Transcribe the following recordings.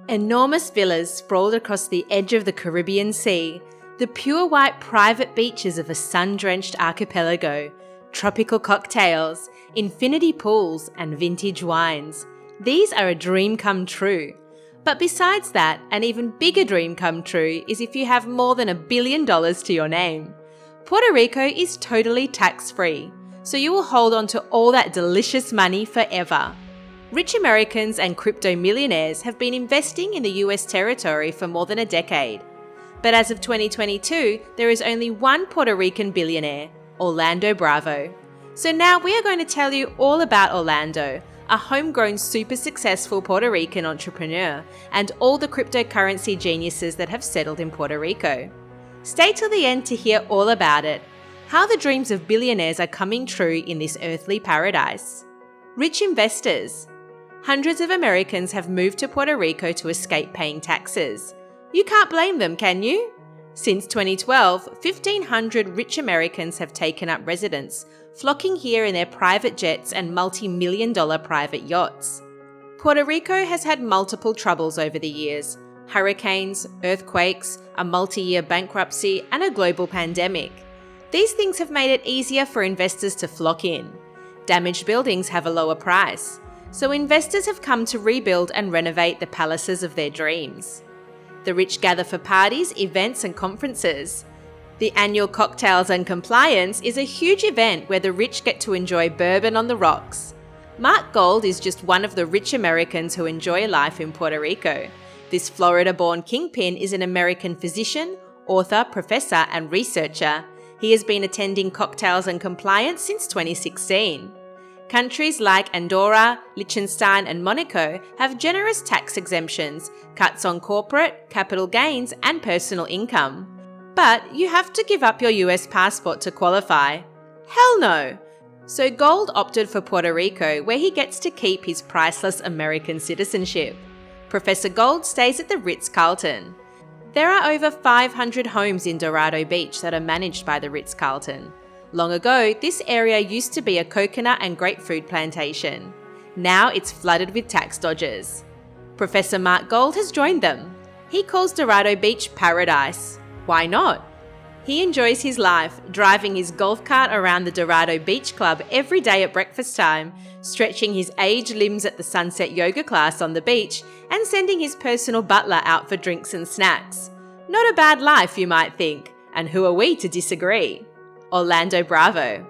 Enormous villas sprawled across the edge of the Caribbean Sea, the pure white private beaches of a sun-drenched archipelago, tropical cocktails, infinity pools, and vintage wines. These are a dream come true. But besides that, an even bigger dream come true is if you have more than $1 billion to your name. Puerto Rico is totally tax-free, so you will hold on to all that delicious money forever. Rich Americans and crypto millionaires have been investing in the US territory for more than a decade. But as of 2022, there is only one Puerto Rican billionaire, Orlando Bravo. So now we are going to tell you all about Orlando, a homegrown super successful Puerto Rican entrepreneur, and all the cryptocurrency geniuses that have settled in Puerto Rico. Stay till the end to hear all about it, how the dreams of billionaires are coming true in this earthly paradise. Rich investors. Hundreds of Americans have moved to Puerto Rico to escape paying taxes. You can't blame them, can you? Since 2012, 1,500 rich Americans have taken up residence, flocking here in their private jets and multi-million-dollar private yachts. Puerto Rico has had multiple troubles over the years: hurricanes, earthquakes, a multi-year bankruptcy, and a global pandemic. These things have made it easier for investors to flock in. Damaged buildings have a lower price, so investors have come to rebuild and renovate the palaces of their dreams. The rich gather for parties, events, and conferences. The annual Cocktails and Compliance is a huge event where the rich get to enjoy bourbon on the rocks. Mark Gold is just one of the rich Americans who enjoy life in Puerto Rico. This Florida-born kingpin is an American physician, author, professor, and researcher. He has been attending Cocktails and Compliance since 2016. Countries like Andorra, Liechtenstein, and Monaco have generous tax exemptions, cuts on corporate, capital gains, and personal income. But you have to give up your US passport to qualify. Hell no! So Gold opted for Puerto Rico, where he gets to keep his priceless American citizenship. Professor Gold stays at the Ritz-Carlton. There are over 500 homes in Dorado Beach that are managed by the Ritz-Carlton. Long ago, this area used to be a coconut and grapefruit plantation. Now it's flooded with tax dodgers. Professor Mark Gold has joined them. He calls Dorado Beach paradise. Why not? He enjoys his life, driving his golf cart around the Dorado Beach Club every day at breakfast time, stretching his aged limbs at the sunset yoga class on the beach, and sending his personal butler out for drinks and snacks. Not a bad life, you might think, and who are we to disagree? Orlando Bravo.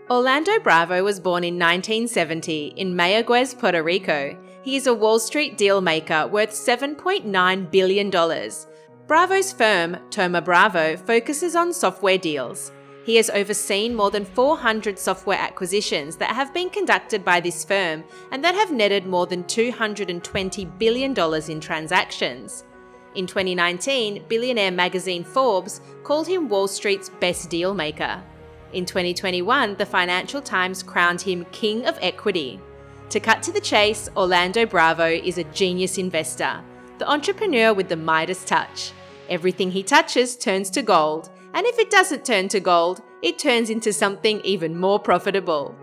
Orlando Bravo was born in 1970 in Mayagüez, Puerto Rico. He is a Wall Street deal maker worth $7.9 billion. Bravo's firm, Thoma Bravo, focuses on software deals. He has overseen more than 400 software acquisitions that have been conducted by this firm and that have netted more than $220 billion in transactions. In 2019, Billionaire magazine Forbes called him Wall Street's best deal maker. In 2021, the Financial Times crowned him King of Equity. To cut to the chase, Orlando Bravo is a genius investor, the entrepreneur with the Midas touch. Everything he touches turns to gold, and if it doesn't turn to gold, it turns into something even more profitable.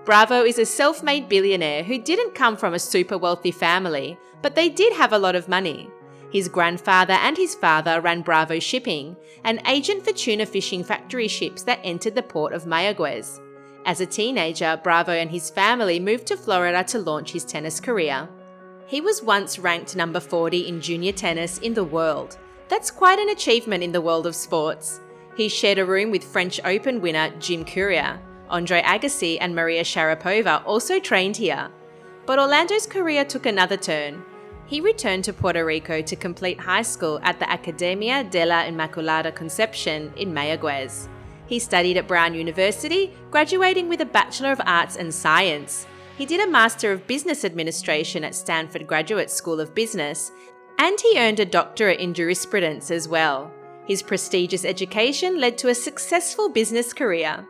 Bravo is a self-made billionaire who didn't come from a super wealthy family, but they did have a lot of money. His grandfather and his father ran Bravo Shipping, an agent for tuna fishing factory ships that entered the port of Mayagüez. As a teenager, Bravo and his family moved to Florida to launch his tennis career. He was once ranked number 40 in junior tennis in the world. That's quite an achievement in the world of sports. He shared a room with French Open winner Jim Courier. Andre Agassi and Maria Sharapova also trained here. But Orlando's career took another turn. He returned to Puerto Rico to complete high school at the Academia de la Inmaculada Concepción in Mayagüez. He studied at Brown University, graduating with a Bachelor of Arts and Science. He did a Master of Business Administration at Stanford Graduate School of Business, and he earned a doctorate in jurisprudence as well. His prestigious education led to a successful business career.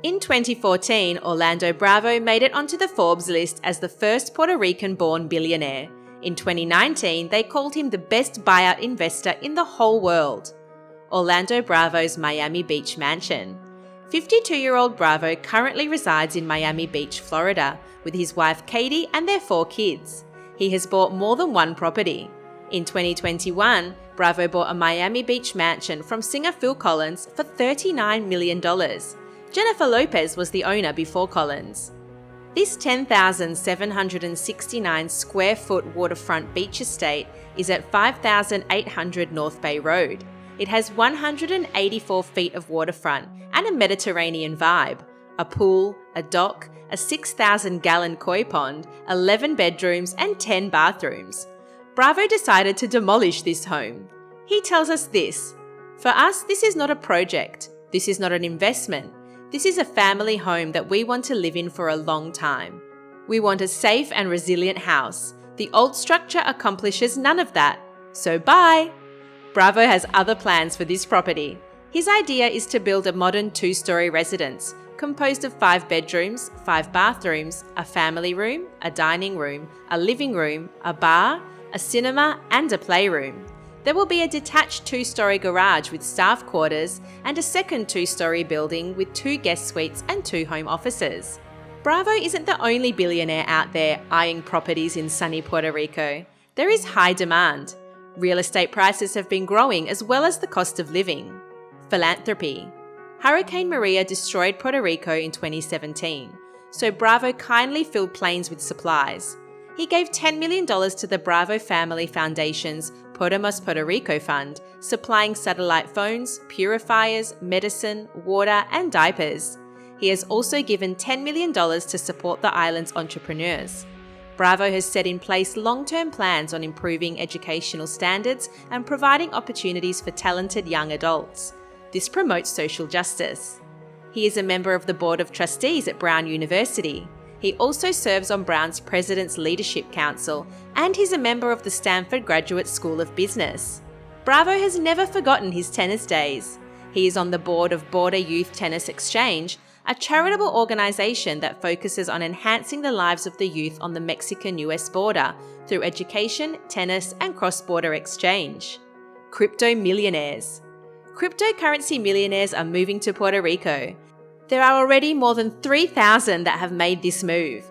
In 2014, Orlando Bravo made it onto the Forbes list as the first Puerto Rican-born billionaire. In 2019, they called him the best buyout investor in the whole world. Orlando Bravo's Miami Beach mansion. 52-year-old Bravo currently resides in Miami Beach, Florida, with his wife Katie and their 4 kids. He has bought more than one property. In 2021, Bravo bought a Miami Beach mansion from singer Phil Collins for $39 million. Jennifer Lopez was the owner before Collins. This 10,769 square foot waterfront beach estate is at 5,800 North Bay Road. It has 184 feet of waterfront and a Mediterranean vibe, a pool, a dock, a 6,000-gallon koi pond, 11 bedrooms and 10 bathrooms. Bravo decided to demolish this home. He tells us this: "For us, this is not a project. This is not an investment. This is a family home that we want to live in for a long time. We want a safe and resilient house. The old structure accomplishes none of that. So bye." Bravo has other plans for this property. His idea is to build a modern 2-story residence composed of 5 bedrooms, 5 bathrooms, a family room, a dining room, a living room, a bar, a cinema, and a playroom. There will be a detached 2-story garage with staff quarters and a second 2-story building with 2 guest suites and 2 home offices. Bravo isn't the only billionaire out there eyeing properties in sunny Puerto Rico. There is high demand. Real estate prices have been growing as well as the cost of living. Philanthropy. Hurricane Maria destroyed Puerto Rico in 2017, so Bravo kindly filled planes with supplies. He gave $10 million to the Bravo Family Foundation's Podemos Puerto Rico Fund, supplying satellite phones, purifiers, medicine, water, and diapers. He has also given $10 million to support the island's entrepreneurs. Bravo has set in place long-term plans on improving educational standards and providing opportunities for talented young adults. This promotes social justice. He is a member of the Board of Trustees at Brown University. He also serves on Brown's President's Leadership Council, and he's a member of the Stanford Graduate School of Business. Bravo has never forgotten his tennis days. He is on the board of Border Youth Tennis Exchange, a charitable organization that focuses on enhancing the lives of the youth on the Mexican-US border through education, tennis, and cross-border exchange. Crypto millionaires. Cryptocurrency millionaires are moving to Puerto Rico. There are already more than 3,000 that have made this move.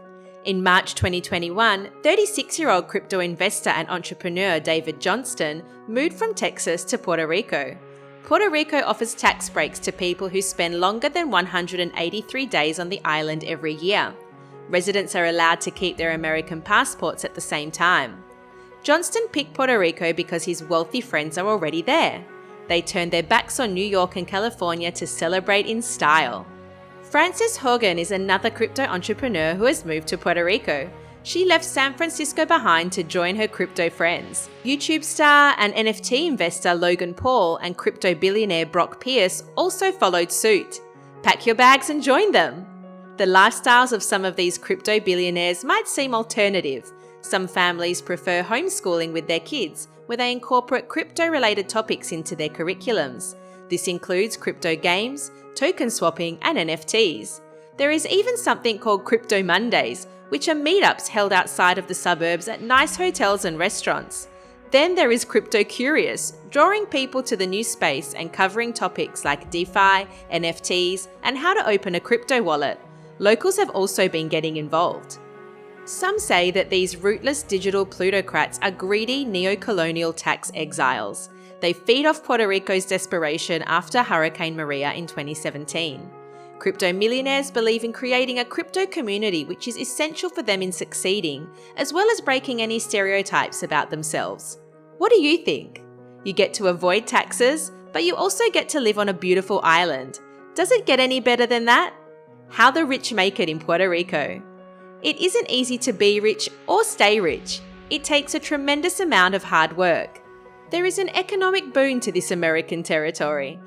In March 2021, 36-year-old crypto investor and entrepreneur David Johnston moved from Texas to Puerto Rico. Puerto Rico offers tax breaks to people who spend longer than 183 days on the island every year. Residents are allowed to keep their American passports at the same time. Johnston picked Puerto Rico because his wealthy friends are already there. They turned their backs on New York and California to celebrate in style. Frances Hogan is another crypto entrepreneur who has moved to Puerto Rico. She left San Francisco behind to join her crypto friends. YouTube star and NFT investor Logan Paul and crypto billionaire Brock Pierce also followed suit. Pack your bags and join them. The lifestyles of some of these crypto billionaires might seem alternative. Some families prefer homeschooling with their kids, where they incorporate crypto-related topics into their curriculums. This includes crypto games, token swapping, and NFTs. There is even something called Crypto Mondays, which are meetups held outside of the suburbs at nice hotels and restaurants. Then there is Crypto Curious, drawing people to the new space and covering topics like DeFi, NFTs, and how to open a crypto wallet. Locals have also been getting involved. Some say that these rootless digital plutocrats are greedy neo-colonial tax exiles. They feed off Puerto Rico's desperation after Hurricane Maria in 2017. Crypto millionaires believe in creating a crypto community which is essential for them in succeeding, as well as breaking any stereotypes about themselves. What do you think? You get to avoid taxes, but you also get to live on a beautiful island. Does it get any better than that? How the rich make it in Puerto Rico. It isn't easy to be rich or stay rich. It takes a tremendous amount of hard work. There is an economic boon to this American territory.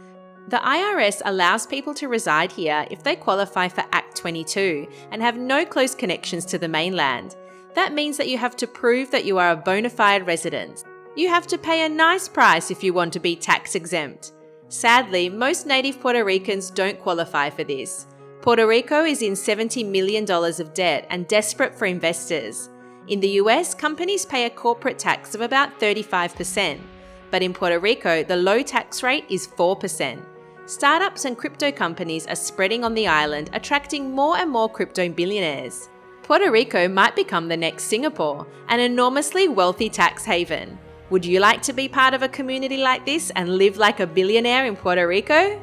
The IRS allows people to reside here if they qualify for Act 22 and have no close connections to the mainland. That means that you have to prove that you are a bona fide resident. You have to pay a nice price if you want to be tax exempt. Sadly, most native Puerto Ricans don't qualify for this. Puerto Rico is in $70 million of debt and desperate for investors. In the US, companies pay a corporate tax of about 35%, but in Puerto Rico, the low tax rate is 4%. Startups and crypto companies are spreading on the island, attracting more and more crypto billionaires. Puerto Rico might become the next Singapore, an enormously wealthy tax haven. Would you like to be part of a community like this and live like a billionaire in Puerto Rico?